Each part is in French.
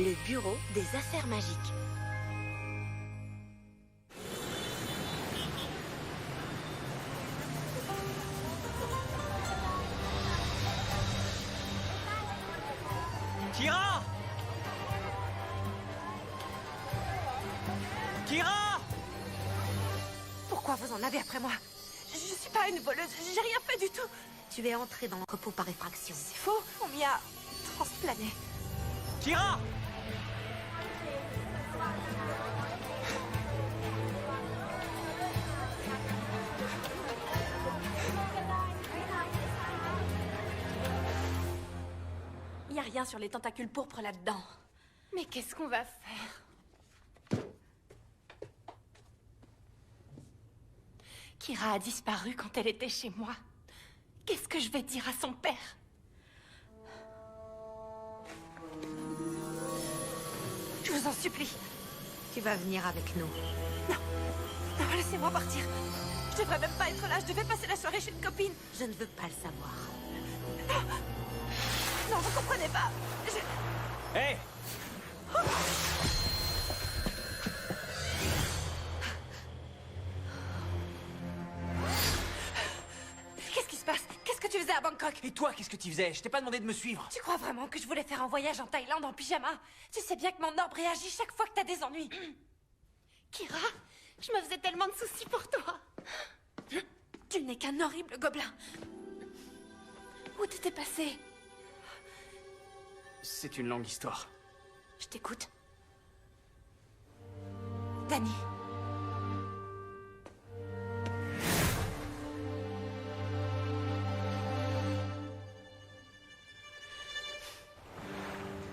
le bureau des affaires magiques. Kira! Kira! Pourquoi vous en avez après moi? Je suis pas une voleuse, j'ai rien fait du tout. Tu es entré dans l'entrepôt par effraction. C'est faux, on m'y a transplané. Kira! Y a rien sur les tentacules pourpres là-dedans. Mais qu'est-ce qu'on va faire? Kira a disparu quand elle était chez moi. Qu'est-ce que je vais dire à son père? Je vous en supplie. Tu vas venir avec nous. Non, laissez-moi partir. Je devrais même pas être là, je devais passer la soirée chez une copine. Je ne veux pas le savoir. Non, vous comprenez pas. Hé! Qu'est-ce qui se passe? Qu'est-ce que tu faisais à Bangkok? Et toi, qu'est-ce que tu faisais? Je t'ai pas demandé de me suivre. Tu crois vraiment que je voulais faire un voyage en Thaïlande en pyjama? Tu sais bien que mon orbe réagit chaque fois que t'as des ennuis. Kira, je me faisais tellement de soucis pour toi. Tu n'es qu'un horrible gobelin. Où t'étais passé? C'est une longue histoire. Je t'écoute. Danny.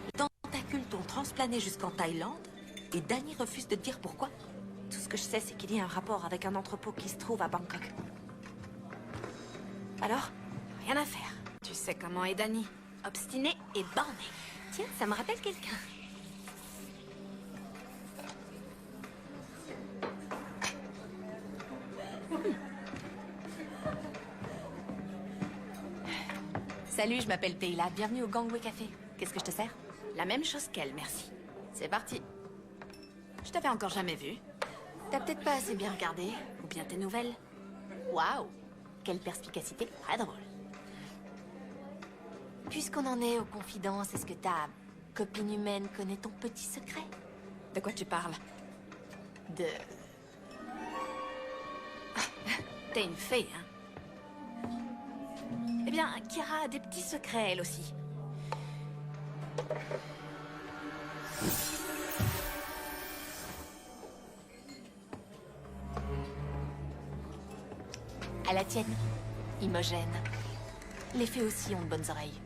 Les tentacules t'ont transplané jusqu'en Thaïlande et Danny refuse de te dire pourquoi. Tout ce que je sais, c'est qu'il y a un rapport avec un entrepôt qui se trouve à Bangkok. Alors? Rien à faire. Tu sais comment est Danny. Obstiné et borné. Tiens, ça me rappelle quelqu'un. Salut, je m'appelle Teyla. Bienvenue au Gangway Café. Qu'est-ce que je te sers? La même chose qu'elle, merci. C'est parti. Je t'avais encore jamais vu. T'as peut-être pas assez bien regardé, ou bien tes nouvelles. Waouh! Quelle perspicacité, très drôle. Puisqu'on en est aux confidences, est-ce que ta copine humaine connaît ton petit secret? De quoi tu parles? De... T'es une fée, hein? Eh bien, Kira a des petits secrets, elle aussi. À la tienne, Imogène. Les fées aussi ont de bonnes oreilles.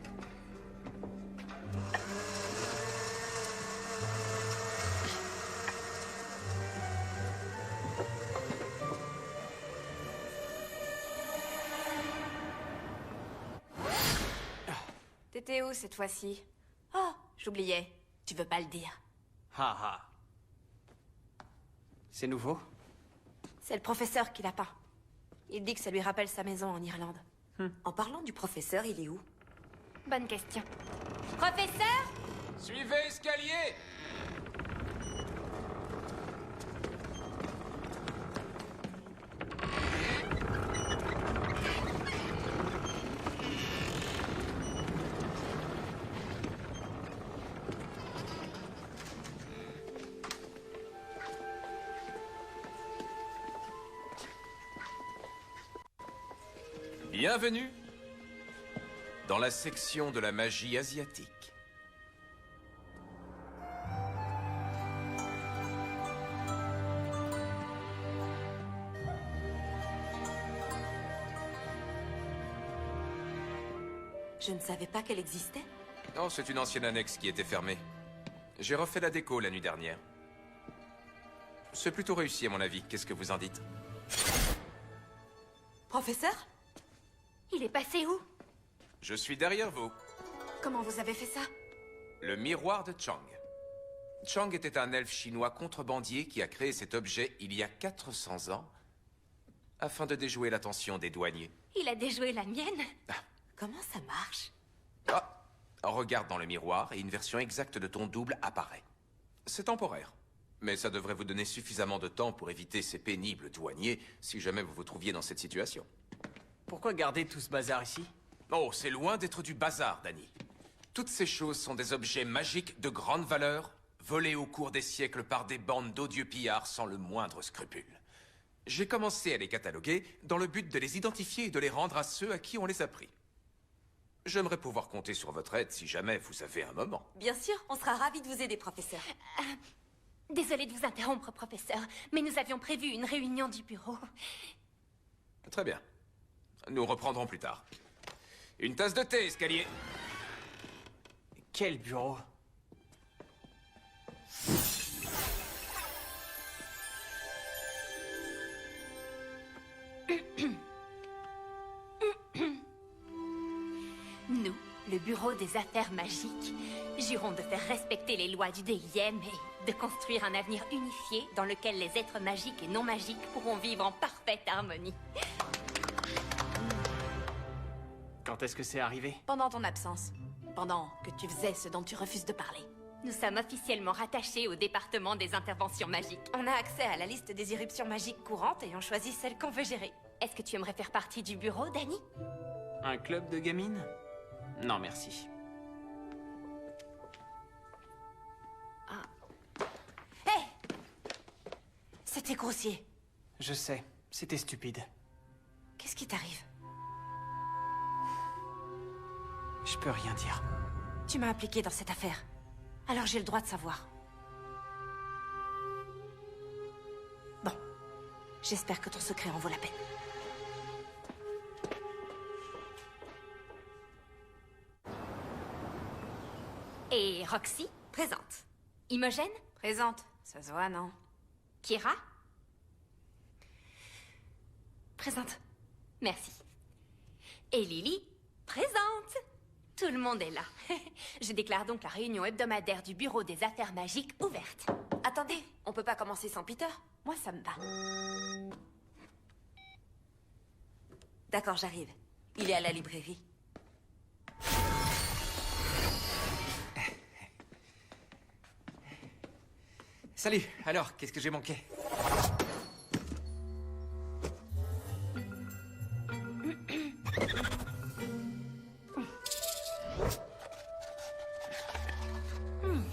T'étais où cette fois-ci? Oh, j'oubliais. Tu veux pas le dire? Ha ha. C'est nouveau? C'est le professeur qui l'a pas. Il dit que ça lui rappelle sa maison en Irlande. En parlant du professeur, il est où? Bonne question. Professeur? Suivez escalier! Bienvenue dans la section de la magie asiatique. Je ne savais pas qu'elle existait. Non, c'est une ancienne annexe qui était fermée. J'ai refait la déco la nuit dernière. C'est plutôt réussi à mon avis, qu'est-ce que vous en dites? Professeur? Il est passé où? Je suis derrière vous. Comment vous avez fait ça? Le miroir de Chang. Chang était un elfe chinois contrebandier qui a créé cet objet il y a 400 ans afin de déjouer l'attention des douaniers. Il a déjoué la mienne? Comment ça marche? Ah, Regarde dans le miroir et une version exacte de ton double apparaît. C'est temporaire. Mais ça devrait vous donner suffisamment de temps pour éviter ces pénibles douaniers si jamais vous vous trouviez dans cette situation. Pourquoi garder tout ce bazar ici? Oh, c'est loin d'être du bazar, Danny. Toutes ces choses sont des objets magiques de grande valeur, volés au cours des siècles par des bandes d'odieux pillards sans le moindre scrupule. J'ai commencé à les cataloguer dans le but de les identifier et de les rendre à ceux à qui on les a pris. J'aimerais pouvoir compter sur votre aide si jamais vous avez un moment. Bien sûr, on sera ravis de vous aider, professeur. Désolée de vous interrompre, professeur, mais nous avions prévu une réunion du bureau. Très bien. Nous reprendrons plus tard. Une tasse de thé, escalier. Quel bureau? Nous, le bureau des affaires magiques, jurons de faire respecter les lois du DIM et de construire un avenir unifié dans lequel les êtres magiques et non magiques pourront vivre en parfaite harmonie. Quand est-ce que c'est arrivé? Pendant ton absence. Pendant que tu faisais ce dont tu refuses de parler. Nous sommes officiellement rattachés au département des interventions magiques. On a accès à la liste des irruptions magiques courantes et on choisit celle qu'on veut gérer. Est-ce que tu aimerais faire partie du bureau, Danny? Un club de gamines? Non, merci. Hé! C'était grossier. Je sais, c'était stupide. Qu'est-ce qui t'arrive? Je peux rien dire. Tu m'as impliqué dans cette affaire. Alors j'ai le droit de savoir. Bon. J'espère que ton secret en vaut la peine. Et Roxy? Présente. Imogen? Présente. Ça se voit, non? Kira? Présente. Merci. Et Lily? Présente! Tout le monde est là. Je déclare donc la réunion hebdomadaire du bureau des affaires magiques ouverte. Attendez, on peut pas commencer sans Peter? Moi, ça me va. D'accord, j'arrive. Il est à la librairie. Salut, alors, qu'est-ce que j'ai manqué?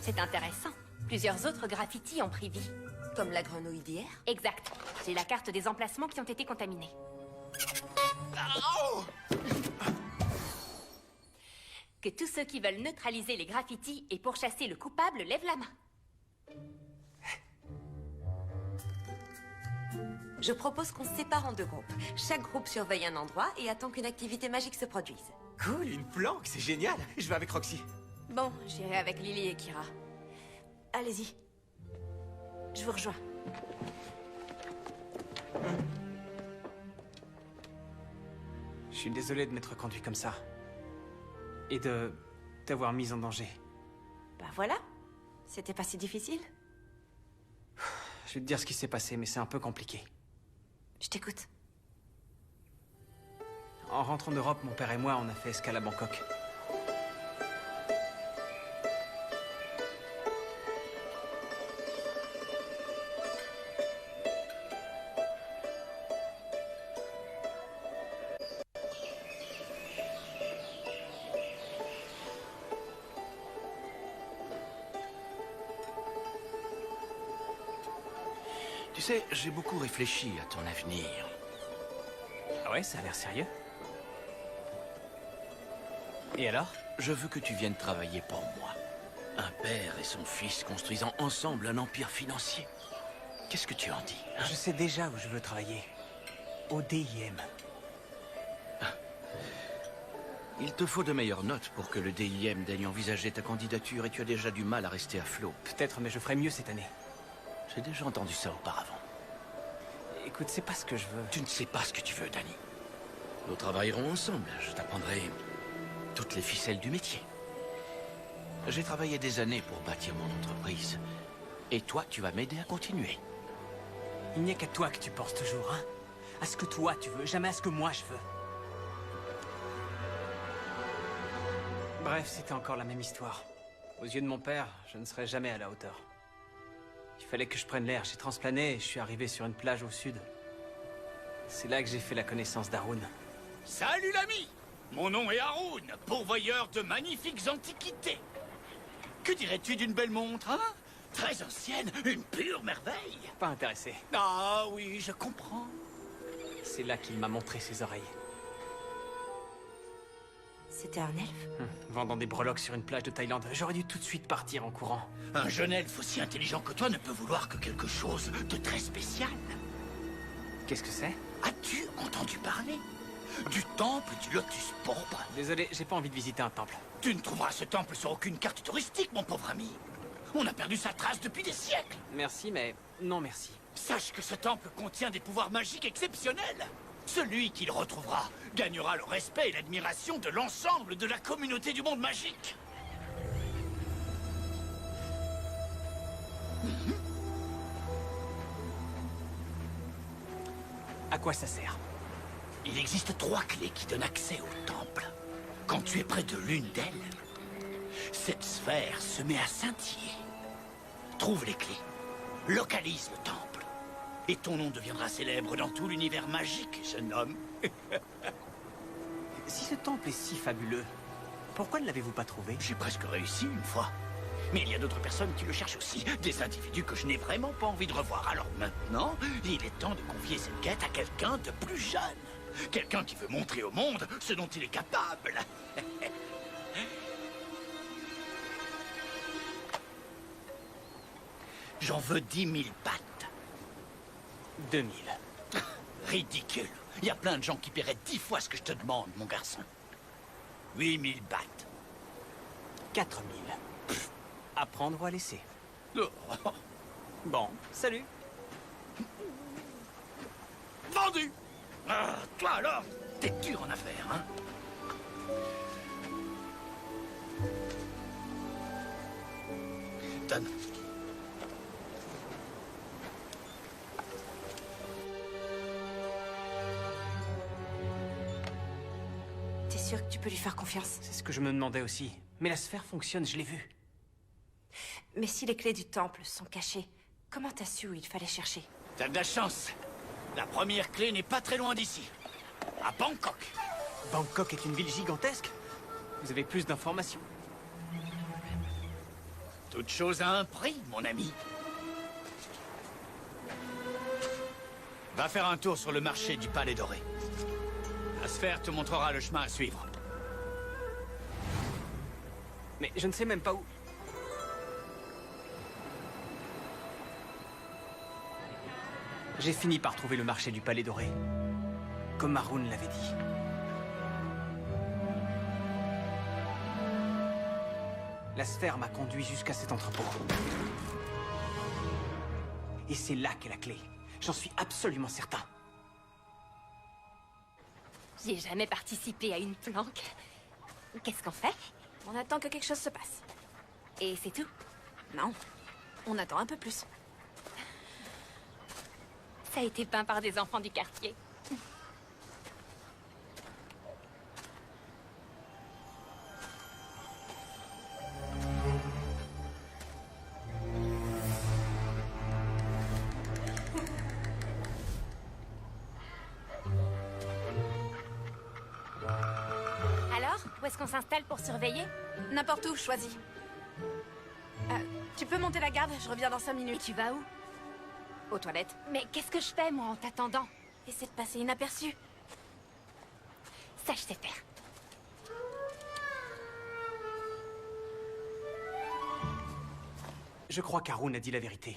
C'est intéressant. Plusieurs autres graffitis ont pris vie. Comme la grenouille d'hier? Exact. J'ai la carte des emplacements qui ont été contaminés. Que tous ceux qui veulent neutraliser les graffitis et pourchasser le coupable lèvent la main. Je propose qu'on se sépare en deux groupes. Chaque groupe surveille un endroit et attend qu'une activité magique se produise. Cool, une planque, c'est génial. Je vais avec Roxy. Bon, j'irai avec Lily et Kira. Allez-y. Je vous rejoins. Je suis désolé de m'être conduit comme ça. Et de t'avoir mise en danger. Bah voilà. C'était pas si difficile. Je vais te dire ce qui s'est passé, mais c'est un peu compliqué. Je t'écoute. En rentrant d'Europe, mon père et moi, on a fait escale à Bangkok. Tu sais, j'ai beaucoup réfléchi à ton avenir. Ah ouais, ça a l'air sérieux. Et alors? Je veux que tu viennes travailler pour moi. Un père et son fils construisant ensemble un empire financier. Qu'est-ce que tu en dis, hein? Je sais déjà où je veux travailler. Au DIM. Il te faut de meilleures notes pour que le DIM daigne envisager ta candidature et tu as déjà du mal à rester à flot. Peut-être, mais je ferai mieux cette année. J'ai déjà entendu ça auparavant. Écoute, c'est pas ce que je veux. Tu ne sais pas ce que tu veux, Danny. Nous travaillerons ensemble. Je t'apprendrai toutes les ficelles du métier. J'ai travaillé des années pour bâtir mon entreprise. Et toi, tu vas m'aider à continuer. Il n'y a qu'à toi que tu penses toujours, hein? À ce que toi tu veux, jamais à ce que moi je veux. Bref, c'était encore la même histoire. Aux yeux de mon père, je ne serais jamais à la hauteur. Il fallait que je prenne l'air. J'ai transplané et je suis arrivé sur une plage au sud. C'est là que j'ai fait la connaissance d'Haroun. Salut l'ami! Mon nom est Haroun, pourvoyeur de magnifiques antiquités. Que dirais-tu d'une belle montre, hein? Très ancienne, une pure merveille. Pas intéressé. Ah oui, je comprends. C'est là qu'il m'a montré ses oreilles. C'était un elfe? Vendant des breloques sur une plage de Thaïlande. J'aurais dû tout de suite partir en courant. Un jeune elfe aussi intelligent que toi ne peut vouloir que quelque chose de très spécial. Qu'est-ce que c'est? As-tu entendu parler du temple du lotus pourpre? Désolé, j'ai pas envie de visiter un temple. Tu ne trouveras ce temple sur aucune carte touristique, mon pauvre ami. On a perdu sa trace depuis des siècles. Merci, mais non merci. Sache que ce temple contient des pouvoirs magiques exceptionnels. Celui qui le retrouvera gagnera le respect et l'admiration de l'ensemble de la communauté du monde magique. À quoi ça sert? Il existe 3 clés qui donnent accès au temple. Quand tu es près de l'une d'elles, cette sphère se met à scintiller. Trouve les clés, localise le temple, et ton nom deviendra célèbre dans tout l'univers magique, jeune homme. Si ce temple est si fabuleux, pourquoi ne l'avez-vous pas trouvé? J'ai presque réussi une fois. Mais il y a d'autres personnes qui le cherchent aussi, des individus que je n'ai vraiment pas envie de revoir. Alors maintenant, il est temps de confier cette quête à quelqu'un de plus jeune. Quelqu'un qui veut montrer au monde ce dont il est capable. J'en veux 10 000 pattes. 2000. Ridicule. Il y a plein de gens qui paieraient 10 fois ce que je te demande, mon garçon. 8 000 battes. 4000. À prendre ou à laisser. Oh. Bon, salut. Vendu. Ah, toi alors, t'es dur en affaires, hein? Donne. T'es sûr que tu peux lui faire confiance? C'est ce que je me demandais aussi. Mais la sphère fonctionne, je l'ai vue. Mais si les clés du temple sont cachées, comment t'as su où il fallait chercher? T'as de la chance. La première clé n'est pas très loin d'ici. À Bangkok. Bangkok est une ville gigantesque. Vous avez plus d'informations. Toute chose a un prix, mon ami. Va faire un tour sur le marché du Palais Doré. La sphère te montrera le chemin à suivre. Mais je ne sais même pas où. J'ai fini par trouver le marché du Palais Doré. Comme Haroun l'avait dit. La sphère m'a conduit jusqu'à cet entrepôt. Et c'est là qu'est la clé. J'en suis absolument certain. J'ai jamais participé à une planque. Qu'est-ce qu'on fait? On attend que quelque chose se passe. Et c'est tout? Non, on attend un peu plus. Ça a été peint par des enfants du quartier. Alors, où est-ce qu'on s'installe pour surveiller? N'importe où, choisis. Tu peux monter la garde, je reviens dans 5 Et minutes. tu vas où? Aux toilettes. Mais qu'est-ce que je fais, moi, en t'attendant? Essaie de passer inaperçu. Ça, je sais faire. Je crois qu'Haroun a dit la vérité.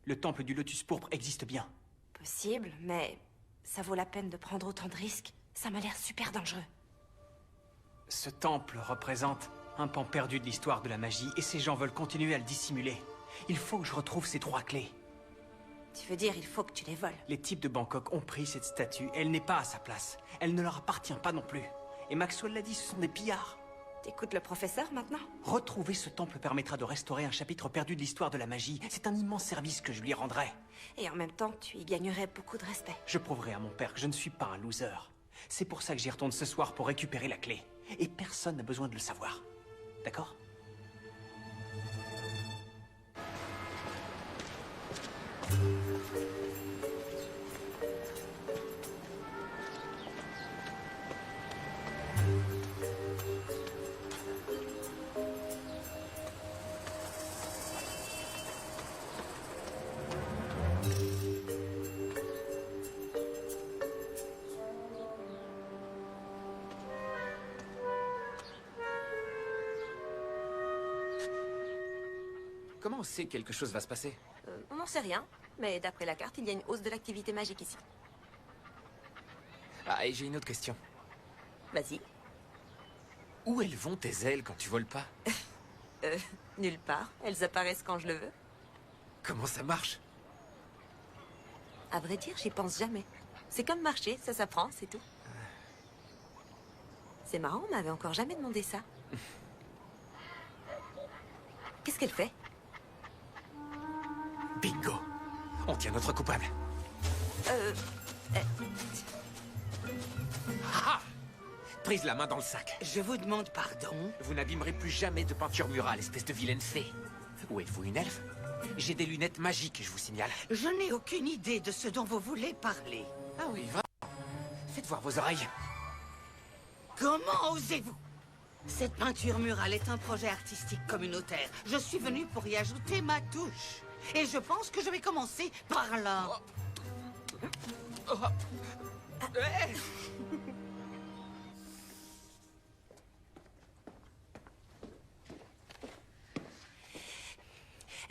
Le temple du lotus pourpre existe bien. Possible, mais ça vaut la peine de prendre autant de risques. Ça m'a l'air super dangereux. Ce temple représente un pan perdu de l'histoire de la magie et ces gens veulent continuer à le dissimuler. Il faut que je retrouve ces 3 clés. Tu veux dire, il faut que tu les voles? Les types de Bangkok ont pris cette statue et elle n'est pas à sa place. Elle ne leur appartient pas non plus. Et Maxwell l'a dit, ce sont des pillards. T'écoutes le professeur maintenant? Retrouver ce temple permettra de restaurer un chapitre perdu de l'histoire de la magie. C'est un immense service que je lui rendrai. Et en même temps, tu y gagnerais beaucoup de respect. Je prouverai à mon père que je ne suis pas un loser. C'est pour ça que j'y retourne ce soir pour récupérer la clé. Et personne n'a besoin de le savoir. d'accord? Comment on sait que quelque chose va se passer? On n'en sait rien, mais d'après la carte, il y a une hausse de l'activité magique ici. Ah, et j'ai une autre question. Vas-y. Où elles vont tes ailes quand tu voles pas? Nulle part. Elles apparaissent quand je le veux. Comment ça marche? À vrai dire, j'y pense jamais. C'est comme marcher, ça s'apprend, c'est tout. C'est marrant, on m'avait encore jamais demandé ça. Qu'est-ce qu'elle fait? Bingo! On tient notre coupable. Ah! Prise la main dans le sac. Je vous demande pardon. Vous n'abîmerez plus jamais de peinture murale, espèce de vilaine fée. Où êtes-vous, une elfe? J'ai des lunettes magiques, je vous signale. Je n'ai aucune idée de ce dont vous voulez parler. Ah oui, vraiment. Faites voir vos oreilles. Comment osez-vous? Cette peinture murale est un projet artistique communautaire. Je suis venu pour y ajouter ma touche. Et je pense que je vais commencer par là.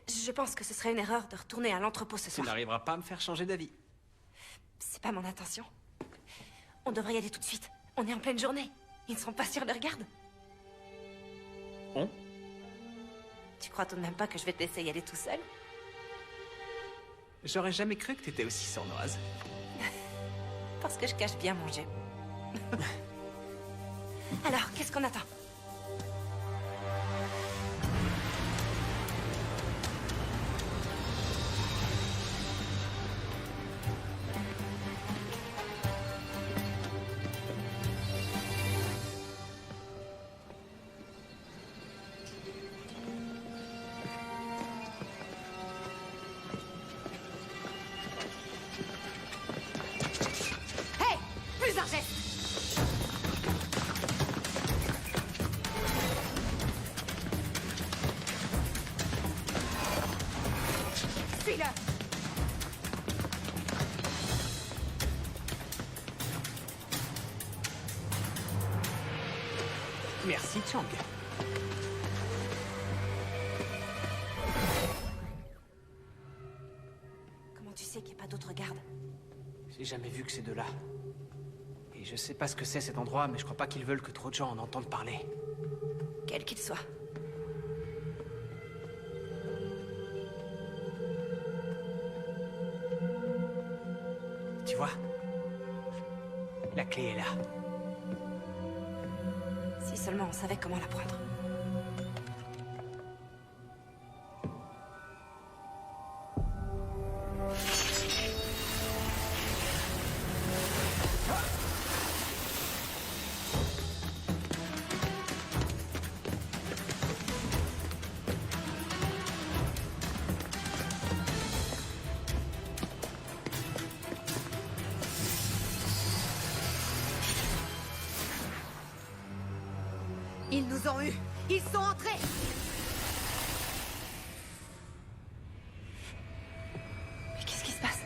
Je pense que ce serait une erreur de retourner à l'entrepôt ce Tu soir. n'arriveras pas à me faire changer d'avis. C'est pas mon intention. On devrait y aller tout de suite. On est en pleine journée. Ils ne sont pas sur leur garde. On? Tu crois tout de même pas que je vais te laisser y aller tout seul? J'aurais jamais cru que t'étais aussi sournoise. Parce que je cache bien mon jeu. Alors, qu'est-ce qu'on attend? Hey! Plus d'argent! Suis-le! Merci, Chang. Comment tu sais qu'il n'y a pas d'autres gardes? J'ai jamais vu que ces deux-là. Et je sais pas ce que c'est cet endroit, mais je crois pas qu'ils veulent que trop de gens en entendent parler. Quel qu'il soit. Tu vois? La clé est là. Si seulement on savait comment la prendre. Ils nous ont eus. Ils sont entrés. Mais qu'est-ce qui se passe?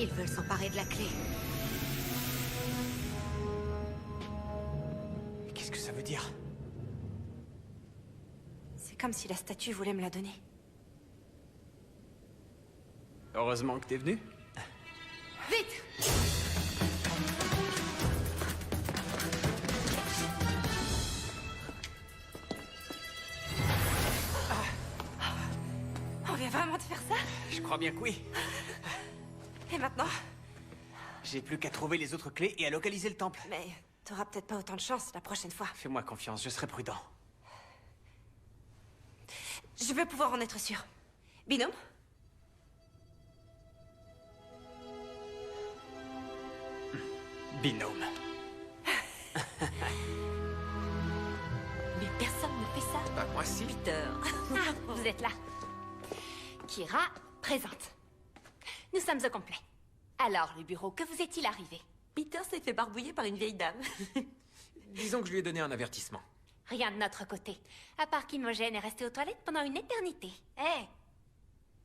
Ils veulent s'emparer de la clé. dire. C'est comme si la statue voulait me la donner. Heureusement que t'es venu. Vite! On vient vraiment de faire ça? Je crois bien que oui. Et maintenant? J'ai plus qu'à trouver les autres clés et à localiser le temple. Mais t'auras peut-être pas autant de chance la prochaine fois. Fais-moi confiance, je serai prudent. Je veux pouvoir en être sûr. Binôme? Binôme. Mais personne ne fait ça. Bah, moi si. Peter. Ah, vous êtes là. Kira, présente. Nous sommes au complet. Alors, le bureau, que vous est-il arrivé? Peter s'est fait barbouiller par une vieille dame. Disons que je lui ai donné un avertissement. Rien de notre côté. À part qu'Imogen est restée aux toilettes pendant une éternité. Hé!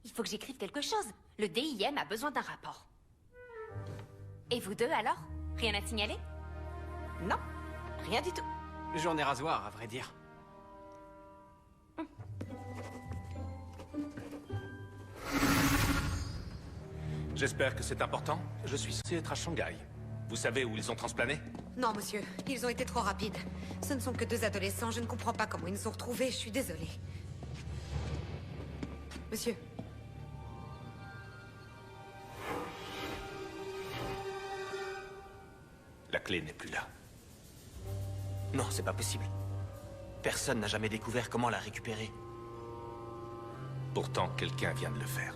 Il faut que j'écrive quelque chose. Le DIM a besoin d'un rapport. Et vous deux, alors? Rien à signaler? Non, rien du tout. Journée rasoir, à vrai dire. J'espère que c'est important. Je suis censé être à Shanghai. Vous savez où ils ont transplané? Non, monsieur. Ils ont été trop rapides. Ce ne sont que 2 adolescents. Je ne comprends pas comment ils nous ont retrouvés. Je suis désolée. Monsieur. La clé n'est plus là. Non, c'est pas possible. Personne n'a jamais découvert comment la récupérer. Pourtant, quelqu'un vient de le faire.